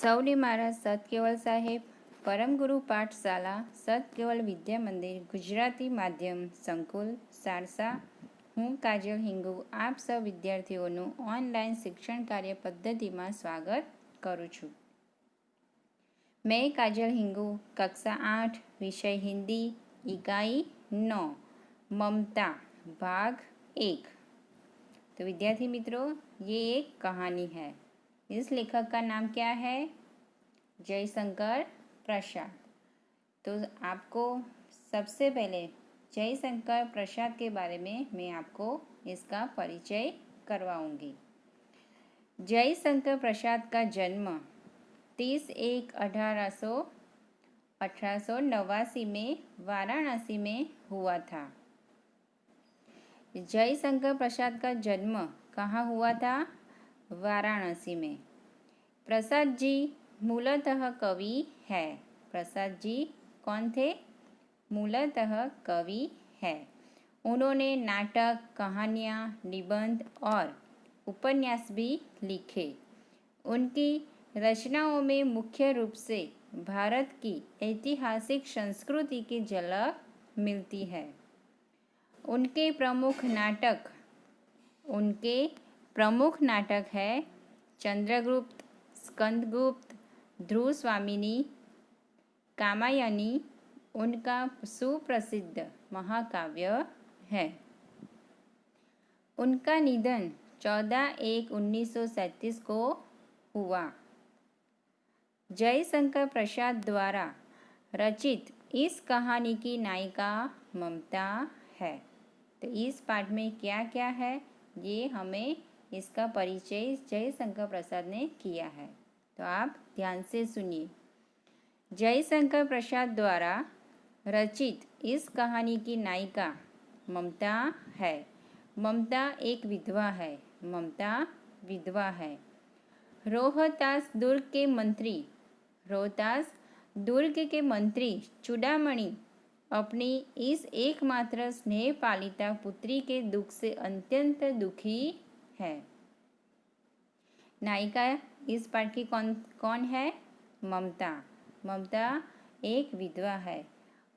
સૌને મારા સત કેવલ સાહેબ પરમગુરુ પાઠશાલા સત કેવલ વિદ્યા મંદિર ગુજરાતી માધ્યમ સંકુલ સારસા. હું કાજલ હિંગુ આપ સૌ વિદ્યાર્થીઓનું ઓનલાઈન શિક્ષણ કાર્ય પદ્ધતિમાં સ્વાગત કરું છું. मैं काजल हिंगू कक्षा 8 विषय हिंदी इकाई 9 ममता भाग 1. तो विद्यार्थी मित्रों, ये एक कहानी है. इस लेखक का नाम क्या है? जयशंकर प्रसाद. तो आपको सबसे पहले जयशंकर प्रसाद के बारे में मैं आपको इसका परिचय करवाऊंगी. जयशंकर प्रसाद का जन्म 30/1/1889 में वाराणसी में हुआ था. जयशंकर प्रसाद का जन्म कहाँ हुआ था? वाराणसी में. प्रसाद जी मूलतः कवि है. प्रसाद जी कौन थे? मूलतः कवि है. उन्होंने नाटक, कहानियाँ, निबंध और उपन्यास भी लिखे. उनकी रचनाओं में मुख्य रूप से भारत की ऐतिहासिक संस्कृति की झलक मिलती है. उनके प्रमुख नाटक है चंद्रगुप्त, स्कंदगुप्त, ध्रुव स्वामिनी, कामायनी. उनका सुप्रसिद्ध महाकाव्य है. उनका निधन 14/1/1937 को हुआ. जयशंकर प्रसाद द्वारा रचित इस कहानी की नायिका ममता है. तो इस पाठ में क्या क्या है ये हमें इसका परिचय जयशंकर प्रसाद ने किया है. तो आप ध्यान से सुनिए. जयशंकर प्रसाद द्वारा रचित इस कहानी की नायिका ममता है. ममता एक विधवा है. ममता विधवा है. रोहतास दुर्ग के मंत्री चूड़ामणि अपनी इस एकमात्र स्नेह पालिता पुत्री के दुख से अत्यंत दुखी है. नायिका इस पाठ की कौन है? ममता. ममता एक विधवा है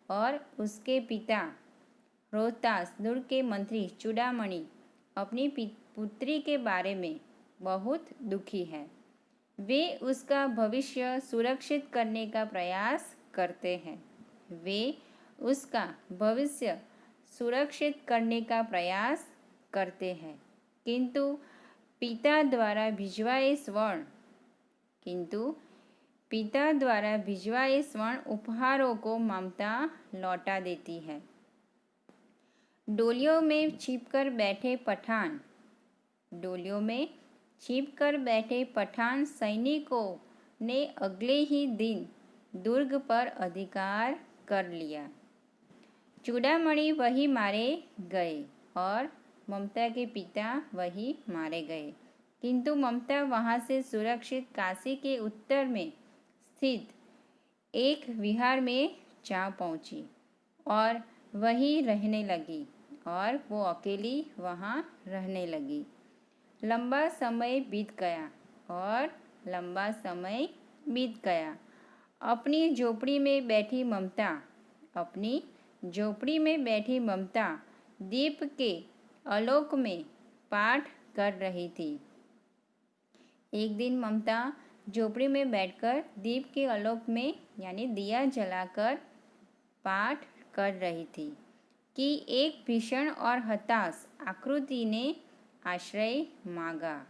और उसके पिता रोहतास दुर्ग के मंत्री चूड़ामणि अपनी पुत्री के बारे में बहुत दुखी है. वे उसका भविष्य सुरक्षित करने का प्रयास करते हैं. किंतु पिता द्वारा भिजवाए स्वर्ण उपहारों को ममता लौटा देती है. डोलियों में छिपकर बैठे पठान सैनिकों ने अगले ही दिन दुर्ग पर अधिकार कर लिया. चूड़ामणि वहीं मारे गए और ममता के पिता वहीं मारे गए. किंतु ममता वहां से सुरक्षित काशी के उत्तर में स्थित एक विहार में जा पहुंची और वहीं रहने लगी और वो अकेली वहाँ रहने लगी. लंबा समय बीत गया. अपनी झोपड़ी में बैठी ममता दीप के आलोक में पाठ कर रही थी. एक दिन ममता झोपड़ी में बैठकर दीप के आलोक में यानी दिया जलाकर पाठ कर रही थी कि एक भीषण और हताश आकृति ने आश्रय मांगा.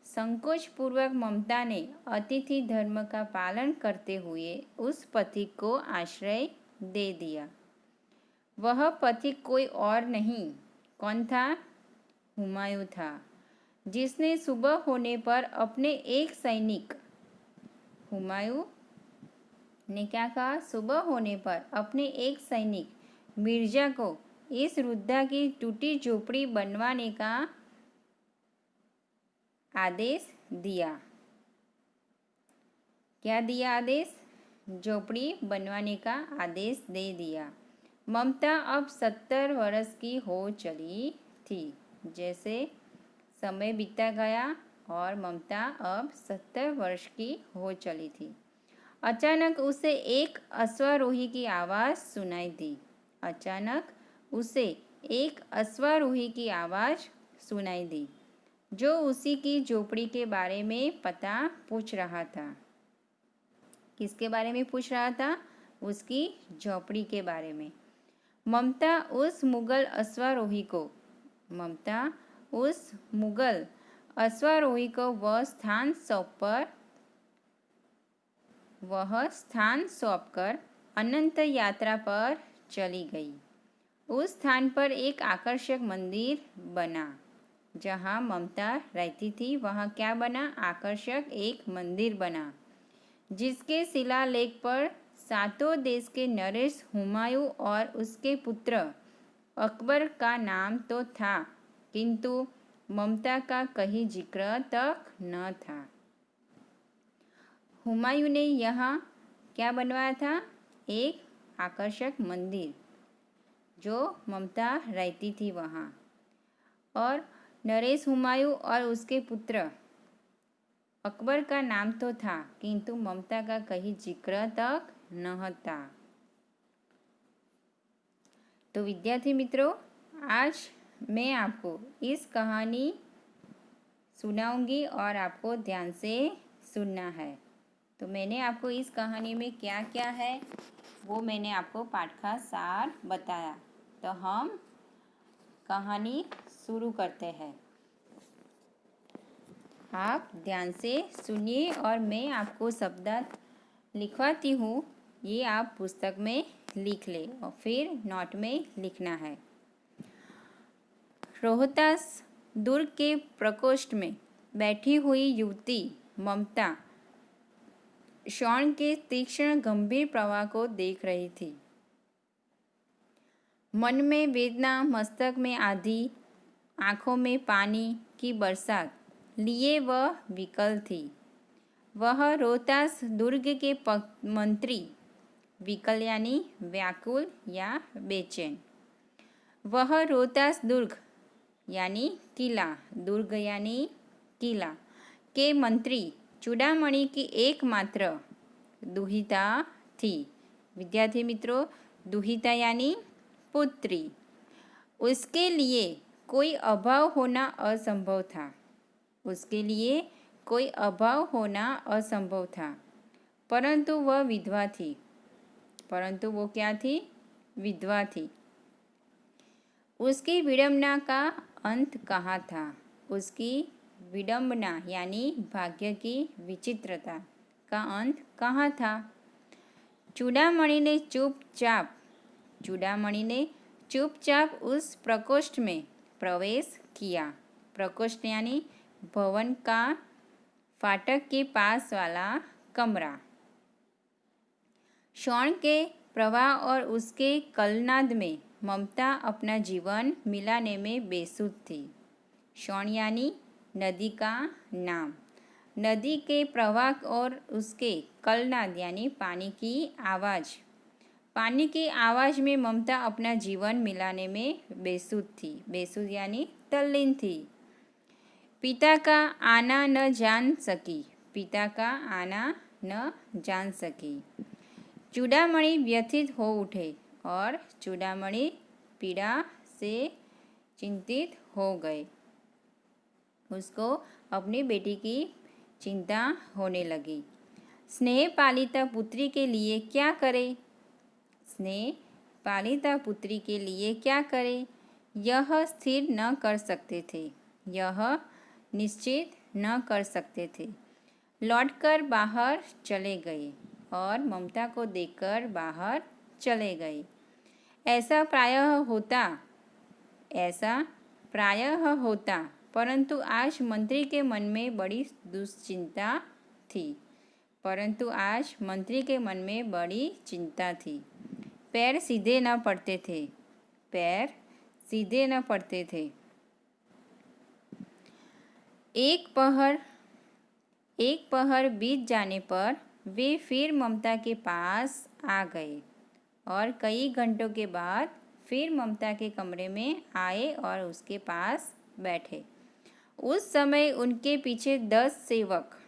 संकोचपूर्वक ममता ने अतिथि धर्म का पालन करते हुए उस पथिक को आश्रय दे दिया. वह पथिक कोई और नहीं, कौन था? हुमायूं था, जिसने सुबह होने पर अपने एक सैनिक मिर्जा को इस वृद्धा की टूटी झोपड़ी बनवाने का आदेश दिया. क्या दिया आदेश? झोपड़ी बनवाने का आदेश दे दिया. ममता अब 70 वर्ष की हो चली थी. जैसे समय बीतता गया और ममता अब 70 वर्ष की हो चली थी। अचानक उसे एक अश्वारोही की आवाज़ सुनाई दी। अचानक उसे एक अश्वारोही की आवाज़ सुनाई दी, जो उसी की झोपड़ी के बारे में पता पूछ रहा था। किसके बारे में पूछ रहा था? उसकी झोपड़ी के बारे में। ममता उस मुगल अश्वारोही को वह स्थान सौंपकर अनंत यात्रा पर चली गई। उस स्थान पर एक आकर्षक मंदिर बना। जहाँ ममता रहती थी वहाँ क्या बना? आकर्षक एक मंदिर बना, जिसके शिलालेख पर सातों देश के नरेश, हुमायूं और उसके पुत्र अकबर का नाम तो था, किंतु ममता का कहीं जिक्र तक न था। हुमायूं ने यहाँ क्या बनवाया था? एक आकर्षक मंदिर, जो ममता रहती थी वहाँ। और नरेश, हुमायूं और उसके पुत्र अकबर का नाम तो था, किंतु ममता का कहीं जिक्र तक न था। तो विद्यार्थी मित्रों, आज मैं आपको इस कहानी सुनाऊंगी और आपको ध्यान से सुनना है। तो मैंने आपको इस कहानी में क्या क्या है वो मैंने आपको पाठ का सार बताया। तो हम कहानी शुरू करते हैं। आप ध्यान से सुनिए और मैं आपको शब्द लिखवाती हूँ, ये आप पुस्तक में लिख लें और फिर नोट में लिखना है। रोहतास दुर्ग के प्रकोष्ठ में बैठी हुई युवती ममता शॉन के तीक्ष्ण गंभीर प्रवाह को देख रही थी। मन में वेदना, मस्तक में आंधी, आँखों में पानी की बरसात लिए वह विकल थी। वह रोहतास दुर्ग के मंत्री, विकल यानी व्याकुल या बेचैन। वह रोहतास दुर्ग यानी किला, दुर्ग यानी किला के मंत्री चूड़ामणि की एकमात्र दुहिता थी। विद्यार्थी मित्रों, दुहिता यानी पुत्री। उसके लिए कोई अभाव होना असंभव था। उसके लिए कोई अभाव होना असंभव था, परंतु वह विधवा थी। परंतु वो क्या थी? विधवा थी। उसकी विडंबना का अंत कहाँ था? उसकी विडंबना यानी भाग्य की विचित्रता का अंत कहाँ था? चूड़ामणि ने चुपचाप उस प्रकोष्ठ में प्रवेश किया। प्रकोष्ठ यानी भवन का फाटक के पास वाला कमरा। शॉन के प्रवाह और उसके कलनाद में ममता अपना जीवन मिलाने में बेसुध थी। शॉन यानी नदी का नाम। नदी के प्रवाह और उसके कलनाद यानी पानी की आवाज़। पानी की आवाज़ में ममता अपना जीवन मिलाने में बेसुध थी। बेसुध यानी तल्लीन थी। पिता का आना न जान सकी। पिता का आना न जान सकी। चूड़ामणि व्यथित हो उठे और चूड़ामणि पीड़ा से चिंतित हो गए। उसको अपनी बेटी की चिंता होने लगी। स्नेह पालिता पुत्री के लिए क्या करे? स्नेह पालिता पुत्री के लिए क्या करे? यह स्थिर न कर सकते थे। यह निश्चित न कर सकते थे। लौटकर बाहर चले गए और ममता को देखकर बाहर चले गए। ऐसा प्रायः होता, परंतु आज मंत्री के मन में बड़ी दुश्चिंता थी। परंतु आज मंत्री के मन में बड़ी चिंता थी। पैर सीधे न पड़ते थे। पैर सीधे न पड़ते थे। एक पहर बीत जाने पर वे फिर ममता के पास आ गए और कई घंटों के बाद फिर ममता के कमरे में आए और उसके पास बैठे। उस समय उनके पीछे 10 सेवक,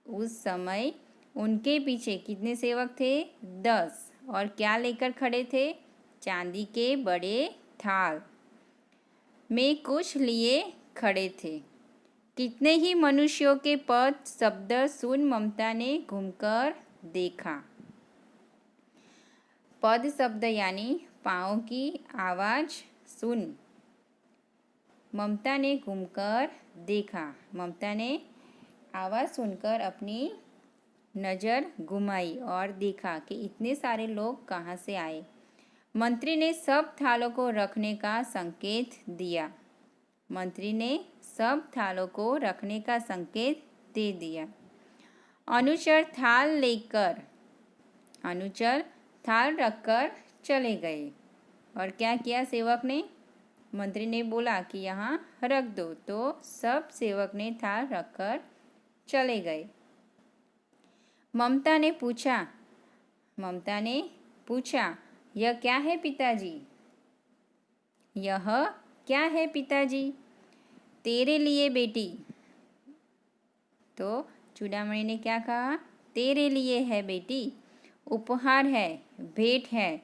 उस समय उनके पीछे कितने सेवक थे? 10। और क्या लेकर खड़े थे? चांदी के बड़े थाल में कुछ लिए खड़े थे। कितने ही मनुष्यों के पद शब्द सुन ममता ने घूमकर देखा। पद शब्द यानी पाँव की आवाज़ सुन ममता ने घूमकर देखा। ममता ने आवाज़ सुनकर अपनी नज़र घुमाई और देखा कि इतने सारे लोग कहाँ से आए। मंत्री ने सब थालों को रखने का संकेत दिया। मंत्री ने सब थालों को रखने का संकेत दे दिया। अनुचर थाल रखकर चले गए। और क्या किया सेवक ने? मंत्री ने बोला कि यहाँ रख दो, तो सब सेवक ने थाल रखकर चले गए। ममता ने पूछा, यह क्या है पिताजी? यह क्या है पिताजी? तेरे लिए बेटी। तो चूड़ामणि ने क्या कहा? तेरे लिए है बेटी, उपहार है, भेंट है।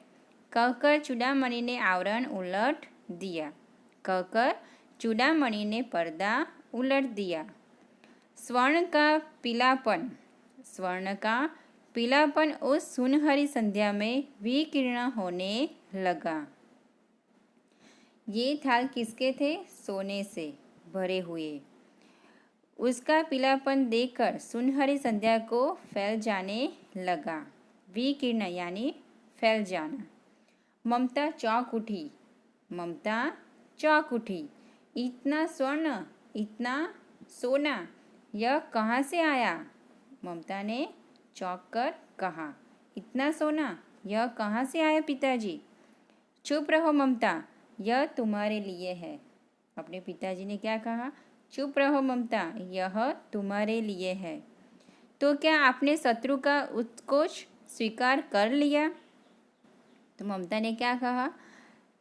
कहकर चूड़ामणि ने आवरण उलट दिया। कहकर चूड़ामणि ने पर्दा उलट दिया। स्वर्ण का पीलापन उस सुनहरी संध्या में विकीर्ण होने लगा। ये थाल किसके थे? सोने से भरे हुए। उसका पीलापन देखकर सुनहरी संध्या को फैल जाने लगा। विकीर्ण यानी फैल जाना। ममता चौंक उठी। इतना स्वर्ण, इतना सोना, यह कहाँ से आया? ममता ने चौंक कर कहा, इतना सोना, यह कहाँ से आया पिताजी? चुप रहो ममता, यह तुम्हारे लिए है। अपने पिताजी ने क्या कहा? चुप रहो ममता, यह तुम्हारे लिए है। तो क्या आपने शत्रु का उत्कोच स्वीकार कर लिया? तो ममता ने क्या कहा?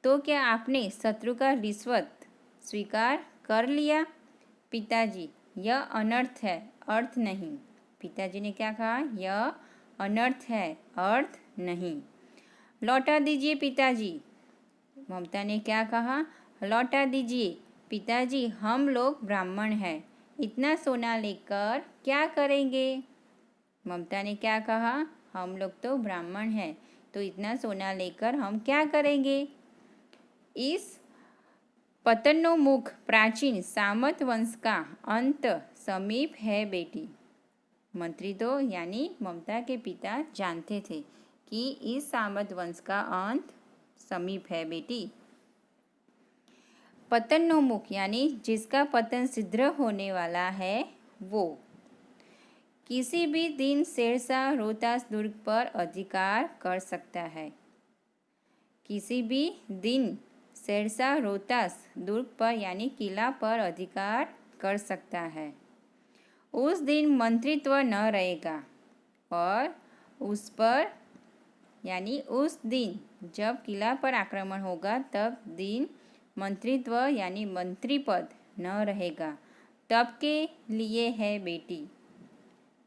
तो क्या आपने शत्रु का रिश्वत स्वीकार कर लिया? पिताजी, यह अनर्थ है, अर्थ नहीं। पिताजी ने क्या कहा? यह अनर्थ है, अर्थ नहीं। लौटा दीजिए पिताजी। ममता ने क्या कहा? लौटा दीजिए पिताजी, हम लोग ब्राह्मण हैं, इतना सोना लेकर क्या करेंगे? ममता ने क्या कहा? हम लोग तो ब्राह्मण हैं, तो इतना सोना लेकर हम क्या करेंगे? इस पतनोन्मुख प्राचीन सामंत वंश का अंत समीप है बेटी। मंत्री तो यानी ममता के पिता जानते थे कि इस सामंत वंश का अंत समीप है बेटी। पतनोन्मुख यानी जिसका पतन शीघ्र होने वाला है वो। किसी भी दिन शेरशाह रोहतास दुर्ग पर अधिकार कर सकता है। किसी भी दिन शेरशाह रोहतास दुर्ग पर यानी किला पर अधिकार कर सकता है। उस दिन मंत्रित्व न रहेगा और उस पर यानी उस दिन जब किला पर आक्रमण होगा तब दिन मंत्रित्व यानी मंत्री पद न रहेगा। तब के लिए है बेटी।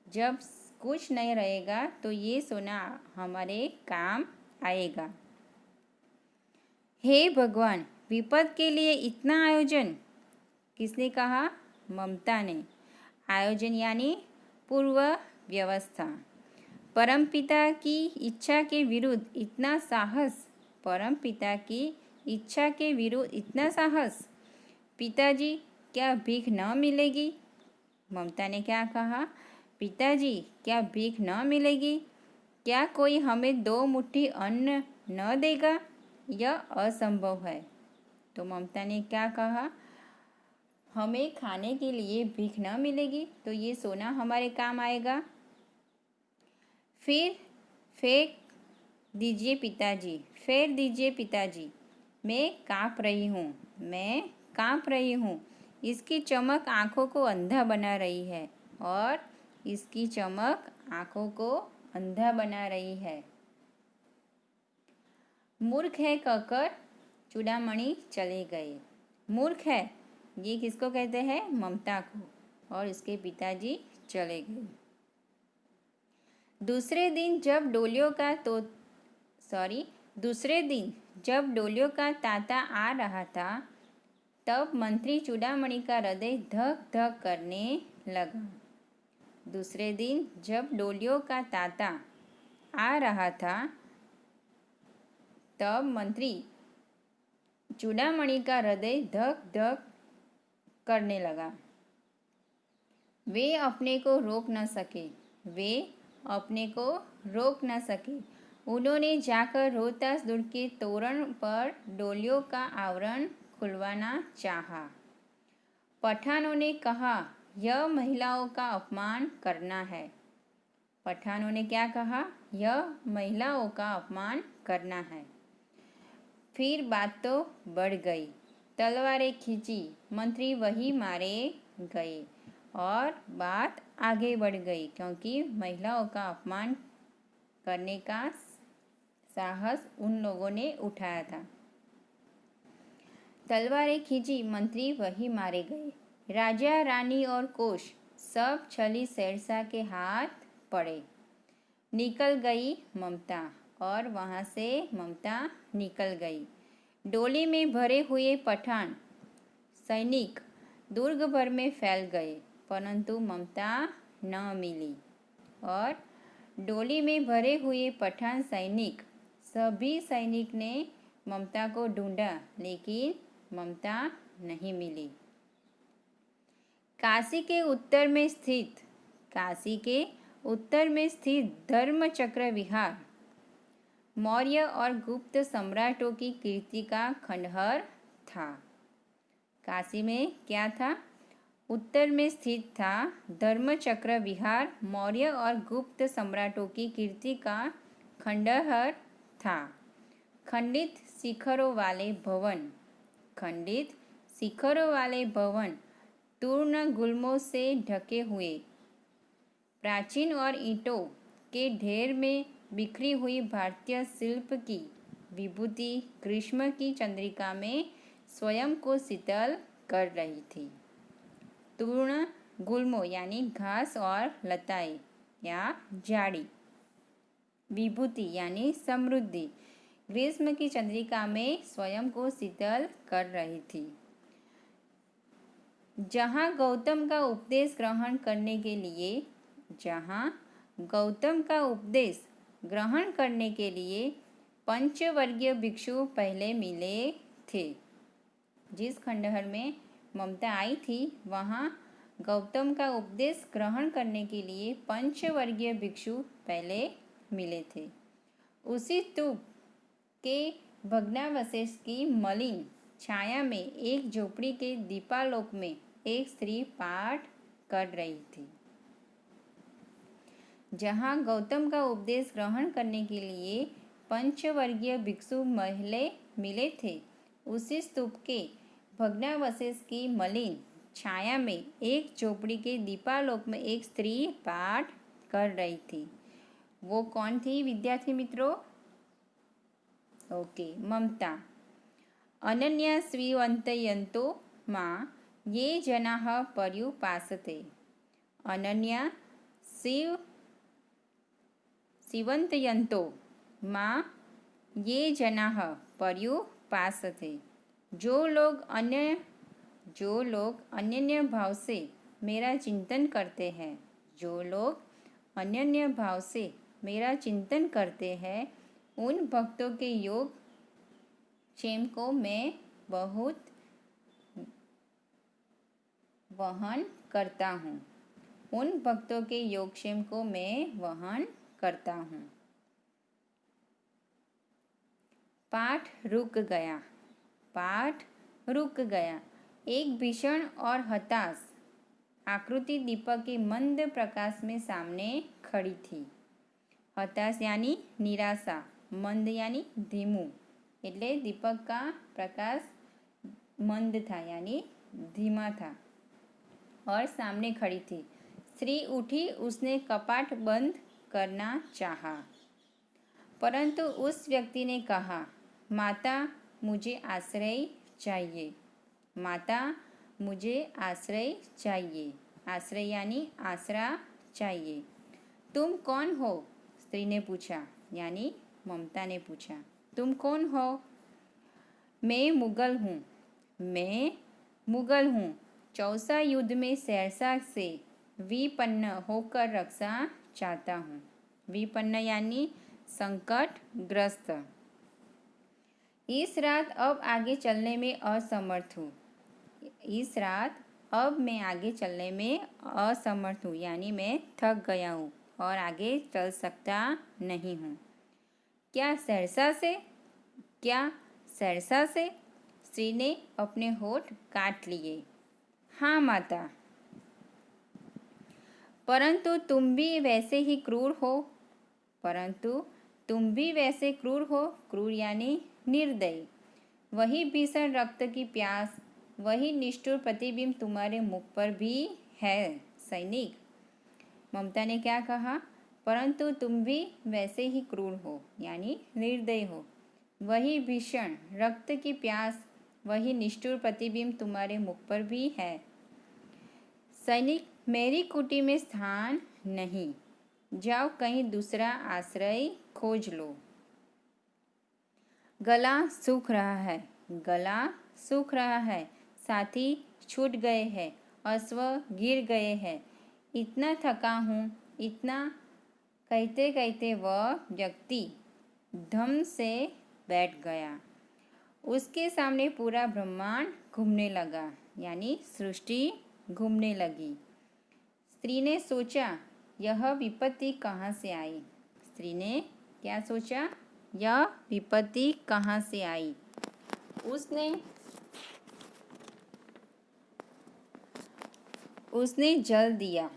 जब कुछ नहीं रहेगा तो ये सोना हमारे काम आएगा। हे भगवान, विपद के लिए इतना आयोजन? किसने कहा? ममता ने। आयोजन यानी पूर्व व्यवस्था। परमपिता की इच्छा के विरुद्ध इतना साहस। परमपिता की इच्छा के विरुद्ध इतना साहस। पिताजी, क्या भीख न मिलेगी? ममता ने क्या कहा? पिताजी, क्या भीख न मिलेगी? क्या कोई हमें 2 मुट्ठी अन्न न देगा? यह असंभव है। तो ममता ने क्या कहा? हमें खाने के लिए भीख न मिलेगी तो ये सोना हमारे काम आएगा। फिर फेंक दीजिए पिताजी, मैं काँप रही हूँ। इसकी चमक आँखों को अंधा बना रही है और इसकी चमक आँखों को अंधा बना रही है। मूर्ख है कहकर चूड़ामणि चले गए। मूर्ख है, ये किसको कहते हैं? ममता को। और इसके पिताजी चले गए। दूसरे दिन जब डोलियों का तांता आ रहा था, तब मंत्री चूड़ामणि का हृदय धक धक करने लगा। दूसरे दिन जब डोलियों का तांता आ रहा था, तब मंत्री चूड़ामणि का हृदय धक धक करने लगा। वे अपने को रोक न सके। उन्होंने जाकर रोहतास दुर्ग के तोरण पर डोलियों का आवरण खुलवाना चाहा। पठानों ने कहा, यह महिलाओं का अपमान करना है। पठानों ने क्या कहा? यह महिलाओं का अपमान करना है। फिर बात तो बढ़ गई। तलवारें खींची, मंत्री वही मारे गए और बात आगे बढ़ गई, क्योंकि महिलाओं का अपमान करने का साहस उन लोगों ने उठाया था। तलवारें खींची, मंत्री वही मारे गए। राजा, रानी और कोष सब छली शेरशाह के हाथ पड़े। निकल गई ममता, और वहाँ से ममता निकल गई। डोली में भरे हुए पठान सैनिक दुर्ग भर में फैल गए, परंतु ममता न मिली। और डोली में भरे हुए पठान सभी सैनिक ने ममता को ढूंढा, लेकिन ममता नहीं मिली। काशी के उत्तर में स्थित धर्मचक्र विहार मौर्य और गुप्त सम्राटों की कीर्ति का खंडहर था। काशी में क्या था? उत्तर में स्थित था धर्मचक्र विहार, मौर्य और गुप्त सम्राटों की कीर्ति का खंडहर था। खंडित शिखरों वाले भवन, तूर्ण गुल्मों से ढके हुए, प्राचीन और ईंटों के ढेर में बिखरी हुई भारतीय शिल्प की विभूति ग्रीष्म की चंद्रिका में स्वयं को शीतल कर रही थी। तूर्ण गुल्मों यानी घास और लताएं या झाड़ी, विभूति यानी समृद्धि ग्रीष्म की चंद्रिका में स्वयं को शीतल कर रही थी। जहाँ गौतम का उपदेश ग्रहण करने के लिए पंचवर्गीय भिक्षु पहले मिले थे। जिस खंडहर में ममता आई थी, वहाँ गौतम का उपदेश ग्रहण करने के लिए पंचवर्गीय भिक्षु पहले मिले थे। उसी स्तूप के भग्नावशेष की मलिन छाया में एक झोपड़ी के दीपालोक में एक स्त्री पाठ कर रही थी। जहाँ गौतम का उपदेश ग्रहण करने के लिए पंचवर्गीय भिक्षु पहले मिले थे, उसी स्तूप के भग्नावशेष की मलिन छाया में एक झोपड़ी के दीपालोक में एक स्त्री पाठ कर रही थी। वो कौन थी विद्यार्थी मित्रों? ओके, ममता। अनन्या स्वीवन्तयन्तो मां ये जनाः पर्युपासते। अनन्या स्वीवन्तयन्तो मां ये जनाः पर्युपासते। जो लोग अनन्य भाव से मेरा चिंतन करते हैं, उन भक्तों के योग क्षेम को मैं बहुत वहन करता हूँ। पाठ रुक गया। एक भीषण और हताश आकृति दीपक के मंद प्रकाश में सामने खड़ी थी। हताश यानी निराशा, मंद यानी धीमू, એટલે दीपक का प्रकाश मंद था यानी धीमा था और सामने खड़ी थी। स्त्री उठी, उसने कपाट बंद करना चाहा, परंतु उस व्यक्ति ने कहा, माता मुझे आश्रय चाहिए। माता मुझे आश्रय चाहिए। आश्रय यानी आसरा चाहिए। तुम कौन हो? स्त्री ने पूछा, यानी ममता ने पूछा। तुम कौन हो? मैं मुगल हूँ। मैं मुगल हूँ। चौसा युद्ध में शेरशाह से विपन्न होकर रक्षा चाहता हूँ। विपन्न यानी संकटग्रस्त। इस रात अब आगे चलने में असमर्थ हूँ। इस रात अब मैं आगे चलने में असमर्थ हूँ, यानी मैं थक गया हूँ और आगे चल सकता नहीं हूँ। क्या शेरशाह से? क्या शेरशाह से? स्त्री ने अपने होठ काट लिए। हाँ माता। परंतु तुम भी वैसे ही क्रूर हो। परंतु तुम भी वैसे क्रूर हो। क्रूर यानी निर्दयी। वही भीषण रक्त की प्यास, वही निष्ठुर प्रतिबिंब तुम्हारे मुख पर भी है सैनिक। ममता ने क्या कहा? परंतु तुम भी वैसे ही क्रूर हो, यानी निर्दयी हो। वही भीषण रक्त की प्यास, वही निष्ठुर प्रतिबिंब तुम्हारे मुख पर भी है। सैनिक, मेरी कुटी में स्थान नहीं। जाओ कहीं दूसरा आश्रय खोज लो। गला सूख रहा है। गला सूख रहा है। साथी छूट गए हैं। अश्व गिर गए हैं। इतना थका हूँ, इतना कहते कहते वह व्यक्ति धम से बैठ गया। उसके सामने पूरा ब्रह्मांड घूमने लगा, यानी सृष्टि घूमने लगी। स्त्री ने सोचा, यह विपत्ति कहाँ से आई? स्त्री ने क्या सोचा? यह विपत्ति कहाँ से आई? उसने जल दिया।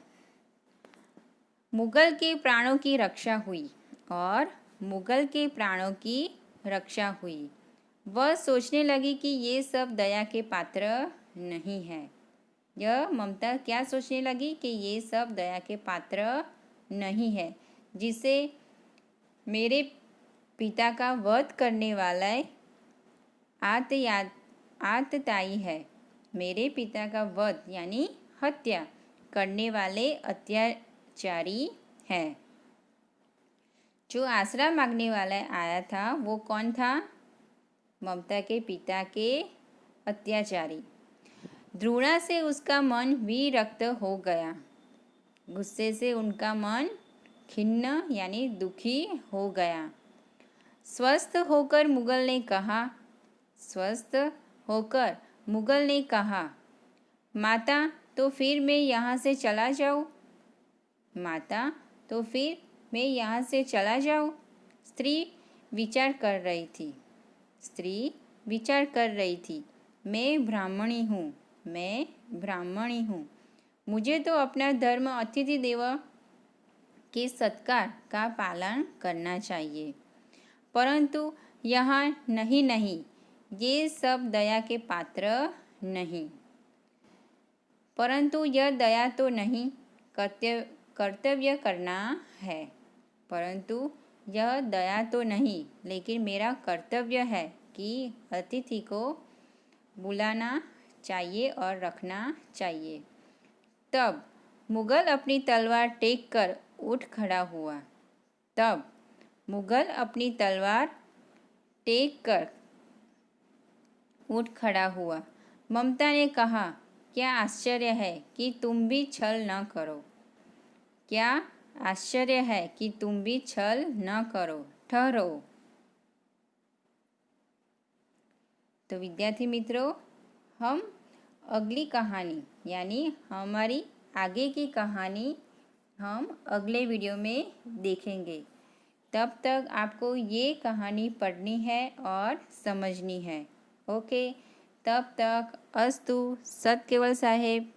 मुगल के प्राणों की रक्षा हुई और मुगल के प्राणों की रक्षा हुई। वह सोचने लगी कि ये सब दया के पात्र नहीं है। यह ममता क्या सोचने लगी कि ये सब दया के पात्र नहीं है, जिसे मेरे पिता का वध करने वाला आतताई है। मेरे पिता का वध यानी हत्या करने वाले अत्याचारी है। जो आसरा मांगने वाला आया था वो कौन था? ममता के पिता के अत्याचारी। द्रोणा से उसका मन विरक्त हो गया। गुस्से से उनका मन खिन्न यानी दुखी हो गया। स्वस्थ होकर मुगल ने कहा, माता तो फिर मैं यहाँ से चला जाऊँ। माता तो फिर मैं यहाँ से चला जाऊँ। स्त्री विचार कर रही थी। मैं ब्राह्मणी हूँ। मुझे तो अपना धर्म अतिथि देव के सत्कार का पालन करना चाहिए। परंतु यहाँ नहीं, ये सब दया के पात्र नहीं। परंतु यह दया तो नहीं, कर्तव्य करना है। परंतु यह दया तो नहीं, लेकिन मेरा कर्तव्य है कि अतिथि को बुलाना चाहिए और रखना चाहिए। तब मुगल अपनी तलवार टेक कर उठ खड़ा हुआ। ममता ने कहा, क्या आश्चर्य है कि तुम भी छल न करो। क्या आश्चर्य है कि तुम भी छल न करो। ठहरो। तो विद्यार्थी मित्रों, हम अगली कहानी यानी हमारी आगे की कहानी हम अगले वीडियो में देखेंगे। तब तक आपको ये कहानी पढ़नी है और समझनी है। ओके, तब तक अस्तु। सत केवल साहेब।